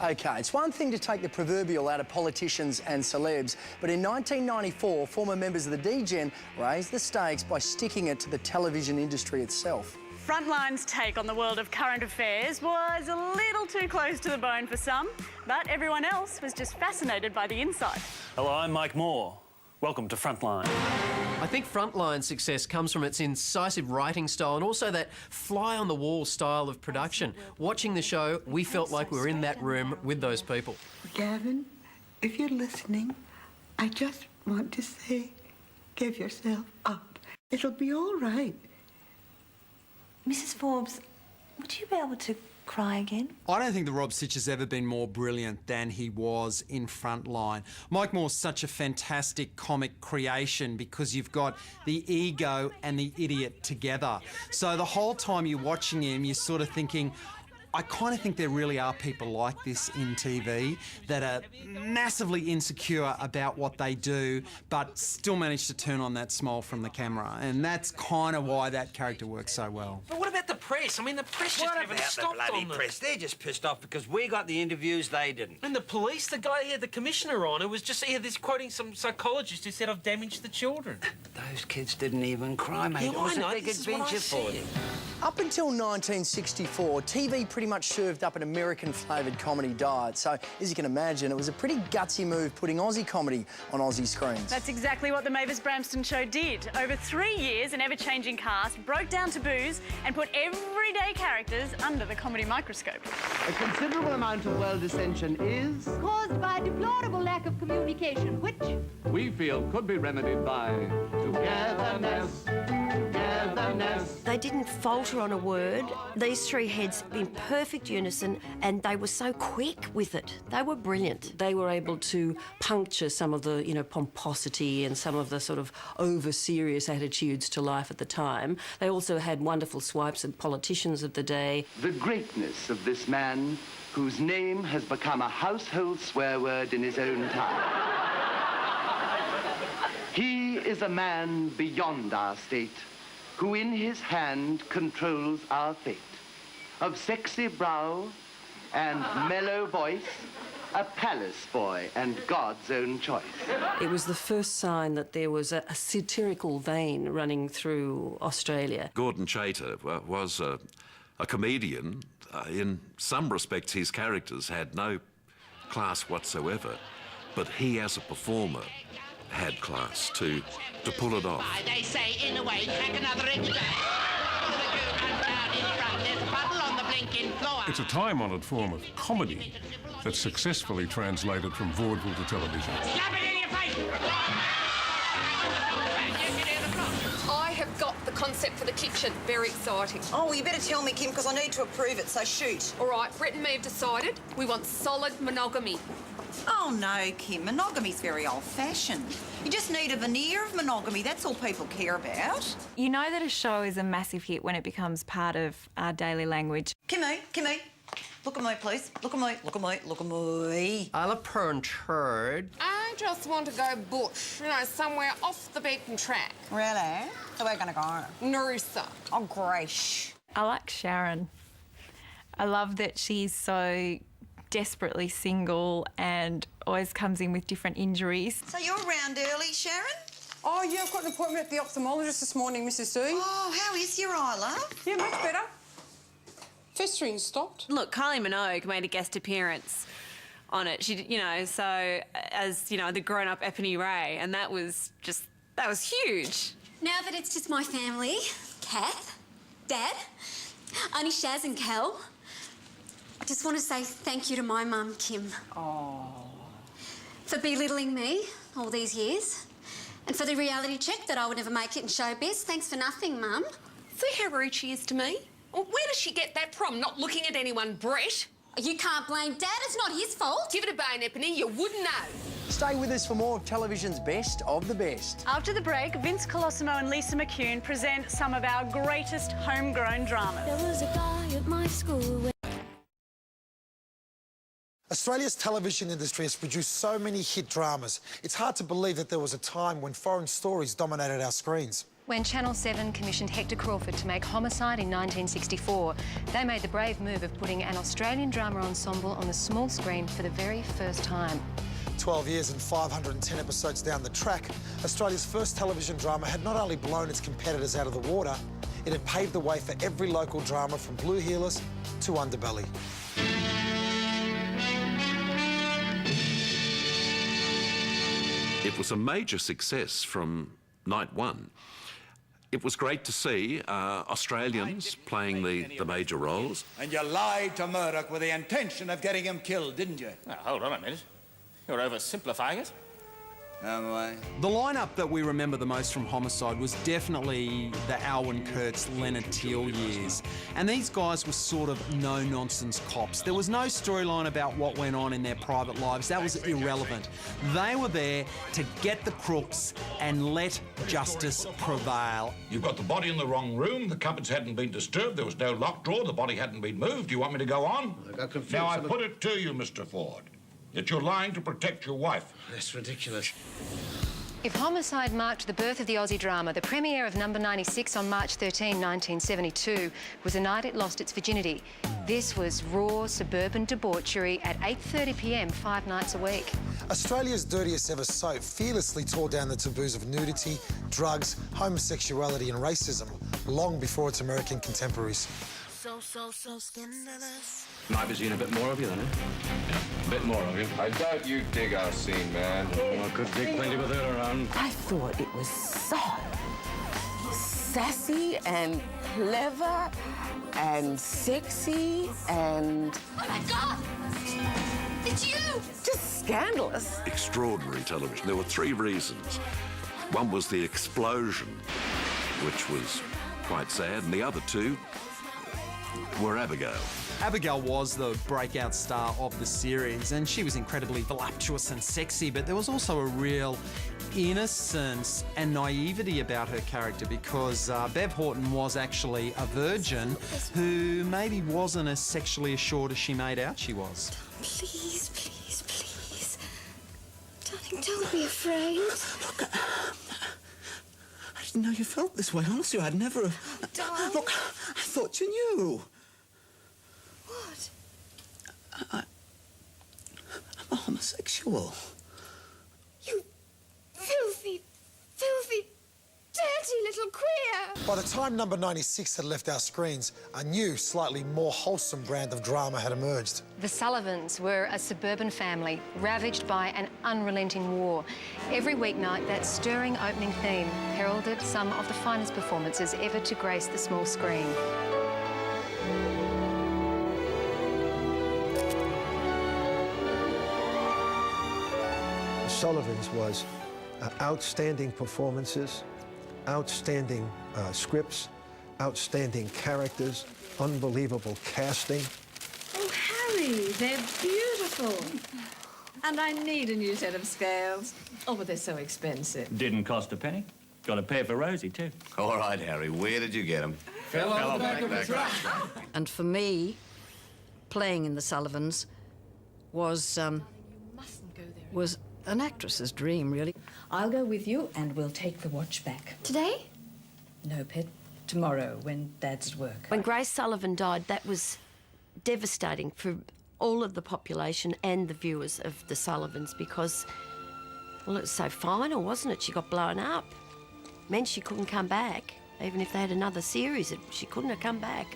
OK, it's one thing to take the proverbial out of politicians and celebs, but in 1994, former members of the D-Gen raised the stakes by sticking it to the television industry itself. Frontline's take on the world of current affairs was a little too close to the bone for some, but everyone else was just fascinated by the insight. Hello, I'm Mike Moore. Welcome to Frontline. I think Frontline's success comes from its incisive writing style and also that fly-on-the-wall style of production. Watching the show, we felt like we were in that room with those people. Gavin, if you're listening, I just want to say, give yourself up. It'll be all right. Mrs. Forbes, would you be able to cry again? I don't think the Rob Sitch has ever been more brilliant than he was in Frontline. Mike Moore's such a fantastic comic creation because you've got the ego and the idiot together. So the whole time you're watching him, you're sort of thinking, I kind of think there really are people like this in TV that are massively insecure about what they do, but still manage to turn on that smile from the camera. And that's kind of why that character works so well. But what about the press? I mean, the press just haven't stopped the bloody press? They're just pissed off because we got the interviews, they didn't. And the police, the guy he had the commissioner on, who was just here, this quoting some psychologist who said, I've damaged the children. Those kids didn't even cry, mate. Yeah, it was I know. a big This is what I adventure for said. them. Up until 1964, TV pretty much served up an American-flavoured comedy diet. So, as you can imagine, it was a pretty gutsy move putting Aussie comedy on Aussie screens. That's exactly what the Mavis Bramston show did. Over 3 years, an ever-changing cast broke down taboos and put everyday characters under the comedy microscope. A considerable amount of world dissension is caused by a deplorable lack of communication, which we feel could be remedied by togetherness. They didn't falter on a word. These three heads in perfect unison, and they were so quick with it. They were brilliant. They were able to puncture some of the, pomposity and some of the sort of over-serious attitudes to life at the time. They also had wonderful swipes at politicians of the day. The greatness of this man, whose name has become a household swear word in his own time. He is a man beyond our state, who in his hand controls our fate. Of sexy brow and mellow voice, a palace boy and God's own choice. It was the first sign that there was a satirical vein running through Australia. Gordon Chater was a comedian. In some respects, his characters had no class whatsoever, but he, as a performer, had class to pull it off. they say in a way, crack another egg. It's a time-honoured form of comedy that's successfully translated from vaudeville to television. Slap it in your face! I have got the concept for the kitchen. Very exciting. Oh, well, you better tell me, Kim, because I need to approve it, so shoot. All right, Brett and me have decided we want solid monogamy. Oh, no, Kim, monogamy's very old-fashioned. You just need a veneer of monogamy, that's all people care about. You know that a show is a massive hit when it becomes part of our daily language. Kimmy, look at me, please. Look at me. A la parenthood. I just want to go bush, somewhere off the beaten track. Really? So we're going to go? Noosa. Oh, great. I like Sharon. I love that she's so desperately single and always comes in with different injuries. So you're round early, Sharon? Oh, yeah, I've got an appointment at the ophthalmologist this morning, Mrs. D. Oh, how is your eye, love? Yeah, much better. Festering stopped. Look, Kylie Minogue made a guest appearance on it. She, as, the grown-up Epony Ray, and that was huge. Now that it's just my family, Kath, Dad, Auntie Shaz and Kel, I just want to say thank you to my mum, Kim. Oh. For belittling me all these years. And for the reality check that I would never make it in showbiz. Thanks for nothing, Mum. See how rude she is to me? Well, where does she get that from? Not looking at anyone, Brett? You can't blame Dad. It's not his fault. Give it a bone, Epony. You wouldn't know. Stay with us for more of television's best of the best. After the break, Vince Colosimo and Lisa McCune present some of our greatest homegrown dramas. There was a guy at my school. Australia's television industry has produced so many hit dramas. It's hard to believe that there was a time when foreign stories dominated our screens. When Channel 7 commissioned Hector Crawford to make Homicide in 1964, they made the brave move of putting an Australian drama ensemble on the small screen for the very first time. 12 years and 510 episodes down the track, Australia's first television drama had not only blown its competitors out of the water, it had paved the way for every local drama from Blue Heelers to Underbelly. It was a major success from night one. It was great to see Australians playing the major roles. And you lied to Murdoch with the intention of getting him killed, didn't you? Now, hold on a minute. You're oversimplifying it. No way. The lineup that we remember the most from Homicide was definitely the Alwyn Kurtz, Leonard Teal years. And these guys were sort of no-nonsense cops. There was no storyline about what went on in their private lives. That was irrelevant. They were there to get the crooks and let justice prevail. You've got the body in the wrong room. The cupboards hadn't been disturbed. There was no locked drawer. The body hadn't been moved. Do you want me to go on? I got confused. Now, I put it to you, Mr. Ford, that you're lying to protect your wife. That's ridiculous. If Homicide marked the birth of the Aussie drama, the premiere of Number 96 on March 13, 1972, was the night it lost its virginity. This was raw suburban debauchery at 8:30 p.m. 5 nights a week. Australia's dirtiest ever soap fearlessly tore down the taboos of nudity, drugs, homosexuality and racism long before its American contemporaries. So scandalous. Might be seeing a bit more of you then, eh? Yeah, a bit more of you. I doubt you dig our scene, man. Well, I could dig plenty with her around. I thought it was so sassy and clever and sexy and... Oh my God! It's you! Just scandalous. Extraordinary television. There were three reasons. One was the explosion, which was quite sad, and the other two were Abigail. Abigail was the breakout star of the series, and she was incredibly voluptuous and sexy, but there was also a real innocence and naivety about her character because Bev Horton was actually a virgin who maybe wasn't as sexually assured as she made out she was. Please, please, please. Darling, don't be afraid. Look, I didn't know you felt this way. Honestly, I'd never have... Darling. Look, I thought you knew. What? I'm a homosexual. You filthy, filthy, dirty little queer! By the time Number 96 had left our screens, a new, slightly more wholesome brand of drama had emerged. The Sullivans were a suburban family ravaged by an unrelenting war. Every weeknight, that stirring opening theme heralded some of the finest performances ever to grace the small screen. Sullivan's was outstanding performances, outstanding scripts, outstanding characters, unbelievable casting. Oh, Harry, they're beautiful. And I need a new set of scales. Oh, but they're so expensive. Didn't cost a penny. Got to pay for Rosie, too. All right, Harry, where did you get him? Fell off the back of the truck. And for me, playing in the Sullivans was an actress's dream, really. I'll go with you and we'll take the watch back. Today? No, Pet. Tomorrow, when Dad's at work. When Grace Sullivan died, that was devastating for all of the population and the viewers of the Sullivans because, well, it was so final, wasn't it? She got blown up. Meant she couldn't come back. Even if they had another series, she couldn't have come back.